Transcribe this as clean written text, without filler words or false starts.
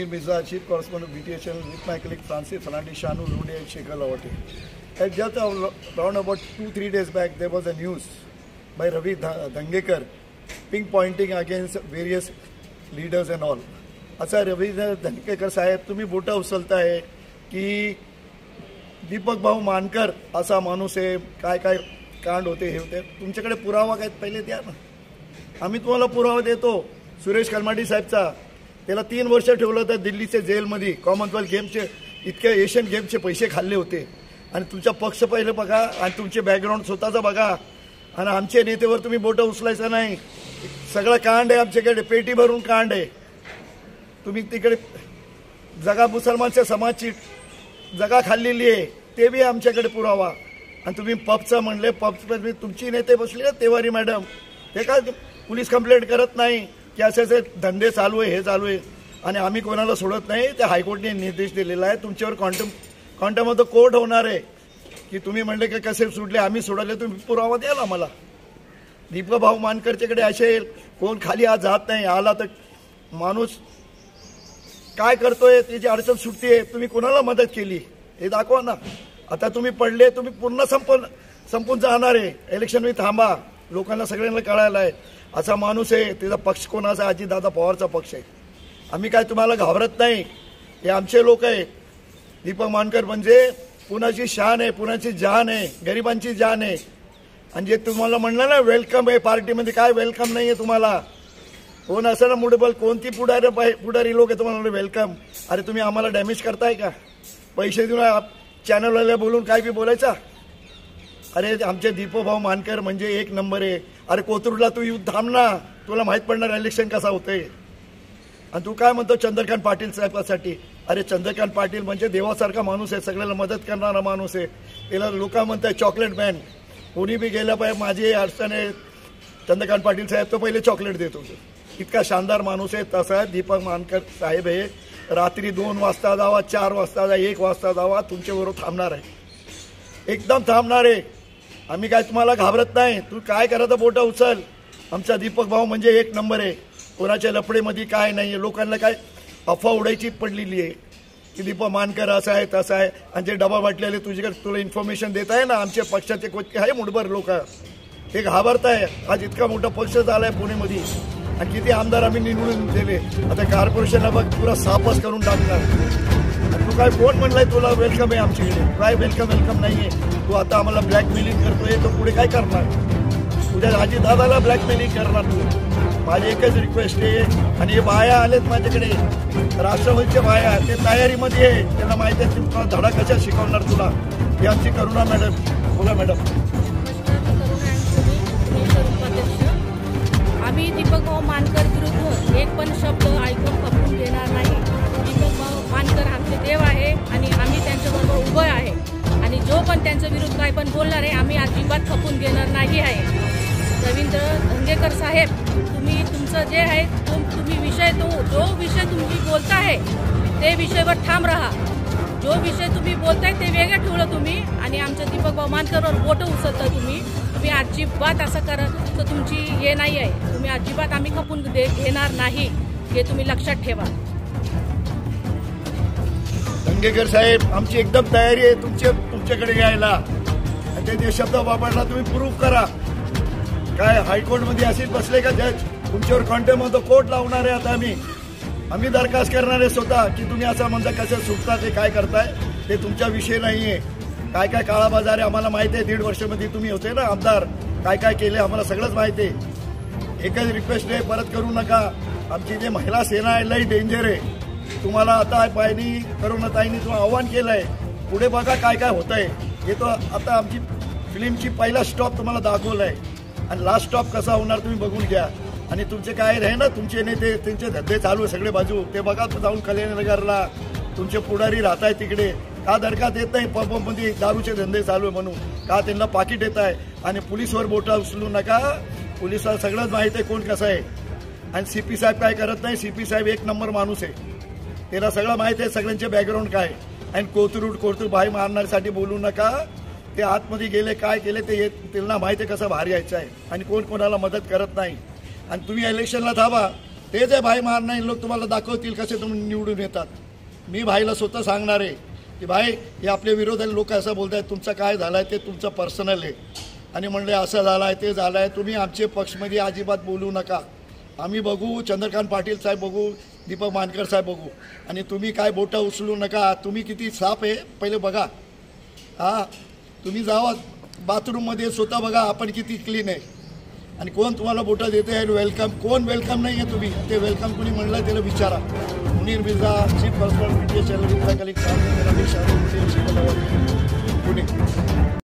Mir Mirza, Chief Correspondent of BTHL, with my colleague Francis Fernandez, Shanu, Lode, and Shekhar Lawati. And just around about 2-3 days back, there was a news by Ravi Dhangekar pinpointing against various leaders and all. असा रवी धंगेकर साहेब तुम्ही बोटा उचलताय की दीपक भाऊ मानकर असा माणूस आहे, काय काय कांड होते हे होते, तुमच्याकडे पुरावा काय पहिले द्या ना, आम्ही तुम्हाला पुरावा देतो. सुरेश कलमाडी साहेबचा त्याला 3 वर्ष ठेवलं होतं दिल्लीचे जेलमध्ये, कॉमनवेल्थ गेमचे इतके एशियन गेमचे पैसे खाल्ले होते. आणि तुमचा पक्ष पहिले बघा आणि तुमचे बॅकग्राऊंड स्वतःचा बघा, आणि आमच्या नेतेवर तुम्ही बोटं उचलायचं नाही. सगळं कांड आहे आमच्याकडे, पेटी भरून कांड आहे. तुम्ही तिकडे जगा मुसलमानच्या समाजची जगा खाल्लेली आहे, ते बी आमच्याकडे पुरावा. आणि तुम्ही पबचं म्हणले, पबमध्ये तुमची नेते बसले तेवारी मॅडम, ते काय पोलीस कंप्लेंट करत नाही की असे असे धंदे चालू आहे, हे चालू आहे, आणि आम्ही कोणाला सोडत नाही. ते हायकोर्टने निर्देश दिलेला आहे, तुमच्यावर क्वांटम ऑफ द कोर्ट होणार आहे की तुम्ही म्हणले की कसे सुटले, आम्ही सोडले, तुम्ही पुरावा द्याल आम्हाला. दीपक भाऊ मानकरच्याकडे असे कोण खाली आज जात नाही, आला तर माणूस काय करतोय, त्याची अडचण सुटते, तुम्ही कोणाला मदत केली हे दाखवा ना. आता तुम्ही पडले, तुम्ही पूर्ण संपून जाणार आहे. इलेक्शन मी थांबा, लोकांना सगळ्यांना कळायला आहे असा माणूस आहे. त्याचा पक्ष कोणाचा, अजितदादा पवारचा पक्ष आहे. आम्ही काय तुम्हाला घाबरत नाही, हे आमचे लोक आहे. दीपक मानकर म्हणजे पुण्याची शान आहे, पुण्याची जान आहे, गरिबांची जान आहे. आणि जे तुम्हाला म्हणलं ना वेलकम आहे पार्टीमध्ये, काय वेलकम नाही आहे तुम्हाला. कोण असं ना मुडेबल कोणती पुढारी लोक आहे तुम्हाला वेलकम. अरे तुम्ही आम्हाला डॅमेज करताय का, पैसे देऊन चॅनलवाल्या बोलून काय बी बोलायचा. अरे आमचे दीपक भाऊ मानकर म्हणजे 1 नंबर आहे. अरे कोथरूडला तू येऊन थांब ना, तुला माहीत पडणार इलेक्शन कसा होतंय. आणि तू काय म्हणतो चंद्रकांत पाटील साहेबासाठी. अरे चंद्रकांत पाटील म्हणजे देवासारखा माणूस आहे, सगळ्याला मदत करणारा माणूस आहे. त्याला लोक म्हणतात चॉकलेट मॅन. कोणी बी गेलं पाहिजे, माझी अडचण आहे चंद्रकांत पाटील साहेब तो पहिले चॉकलेट देतो. इतका शानदार माणूस आहे. तसा दीपक मानकर साहेब हे रात्री 2 वाजता जावा, 4 वाजता जा, 1 वाजता जावा, तुमच्याबरोबर थांबणार आहे, एकदम थांबणार आहे. आम्ही काय तुम्हाला घाबरत नाही. तू काय करायचं बोटा उचल. आमचा दीपक भाऊ म्हणजे 1 नंबर आहे. कोणाच्या लफडेमध्ये काय नाही आहे. लोकांना काय अफवा उडायची पडलेली आहे की दीपक मानकर असं आहे तसं आहे. आणि जे डबा वाटलेले तुझ्याकडे तुला इन्फॉर्मेशन देत आहे ना, आमच्या पक्षाचे कोणते आहे मुठभर लोक, ते घाबरत आहे. आज इतका मोठा पक्ष झाला आहे पुणेमध्ये, आणि किती आमदार आम्ही निवडून दिले. आता कॉर्पोरेशनला बघ पुरा साफच करून टाकणार. तू काय कोण म्हणलाय तुला वेलकम आहे आमच्याकडे, काय वेलकम नाही आहे. तू आता आम्हाला ब्लॅकमेलिंग करतोय, तो पुढे काय करणार. उद्या अजितदादाला ब्लॅकमेलिंग करणार तू. माझी एकच रिक्वेस्ट आहे. आणि हे बाया आलेत माझ्याकडे, राष्ट्रवादीच्या बाया, ते तयारीमध्ये आहे. त्यांना माहिती आहे तुला धडा कशा शिकवणार तुला. ही आमची करुणा मॅडम. बोला मॅडम. आम्ही दीपक भाऊ मानकर विरुद्ध एक पण शब्द ऐकून खपून घेणार नाही. दीपक भाऊ मानकर आमचे देव आहे आणि आम्ही त्यांच्याबरोबर उभं आहे. आणि जो पण त्यांच्या विरुद्ध काय पण बोलणार आहे आम्ही अजिबात खपून घेणार नाही आहे. रवींद्र धंगेकर साहेब, तुम्ही तुमचं जे आहे तुम्ही विषय जो विषय तुम्ही बोलता आहे ते विषयावर ठाम राहा. जो विषय तुम्ही बोलताय ते वेगळं ठेवलं तुम्ही, आणि आमच्या दीपक भाऊ मानकरवर बोटं उचलता तुम्ही अजिबात असं करत तर तुमची हे नाही आहे. तुम्ही अजिबात आम्ही खपून घेणार नाही, हे तुम्ही लक्षात ठेवा. धंगेकर साहेब, आमची एकदम तयारी आहे तुमच्याकडे यायला. आणि ते शब्द वापरला तुम्ही प्रूफ करा. काय हायकोर्टमध्ये असेच बसले का जज, तुमच्यावर कॉन्टेम्प्ट ऑफ द कोर्ट लावणार आहे. आता आम्ही दरखास्त करणार आहे स्वतः की तुम्ही असं म्हणता कसं सुटता, ते काय करताय ते तुमचा विषय नाही आहे. काय काय काळा बाजार आहे आम्हाला माहिती आहे. 1.5 वर्षामध्ये तुम्ही होते ना आमदार, काय काय केले आम्हाला सगळंच माहिती आहे. एकच रिक्वेस्ट आहे, परत करू नका. आमची जे महिला सेना आहे लई डेंजर आहे. तुम्हाला आता पाहिजे करुणाताईंनी तुम्हाला आव्हान केलं आहे, पुढे बघा काय काय होत आहे. हे तो आता आमची फिल्मची पहिला स्टॉप तुम्हाला दाखवला आहे, आणि लास्ट स्टॉप कसा होणार तुम्ही बघून घ्या. आणि तुमचे काय आहे ना, तुमचे नेते त्यांचे धंदे चालू आहे सगळे बाजू, ते बघा जाऊन कल्याणनगरला. तुमचे पुढारी राहत आहे तिकडे, का दरका देत नाही पबमध्ये दारूचे धंदे चालू आहे म्हणून, का त्यांना पाकिट येत आहे. आणि पोलीसवर बोटा उचलू नका. पोलिसाला सगळंच माहिती आहे कोण कसं आहे. आणि CP साहेब काय करत नाही. CP साहेब 1 नंबर माणूस आहे, त्याला सगळं माहिती आहे सगळ्यांचे बॅकग्राऊंड काय. आणि कोथरूड बाई मारण्यासाठी बोलू नका. ते आतमध्ये गेले काय केले ते त्यांना माहिती आहे कसं बाहेर यायचं आहे. आणि कोण कोणाला मदत करत नाही. आणि तुम्ही इलेक्शनला थांबा, ते जे भाई मारणार लोक तुम्हाला दाखवतील कसे तुम्ही निवडून येतात. मी भाईला स्वतः सांगणार आहे की भाई हे आपल्या विरोधात लोक असं बोलत आहेत, तुमचं काय झालं आहे ते तुमचं पर्सनल आहे. आणि म्हणले असं झालं आहे ते झालं आहे, तुम्ही आमचे पक्षमध्ये अजिबात बोलू नका. आम्ही बघू, चंद्रकांत पाटील साहेब बघू, दीपक मानकर साहेब बघू. आणि तुम्ही काय बोटं उचलू नका. तुम्ही किती साफ आहे पहिले बघा. हां, तुम्ही जावा बाथरूममध्ये स्वतः बघा आपण किती क्लीन आहे. आणि कोण तुम्हाला बोटं देते आहे वेलकम, कोण वेलकम नाही आहे तुम्ही. ते वेलकम कोणी म्हणलं त्याला विचारा. Munir Mirza, chief personnel media channel, Pune.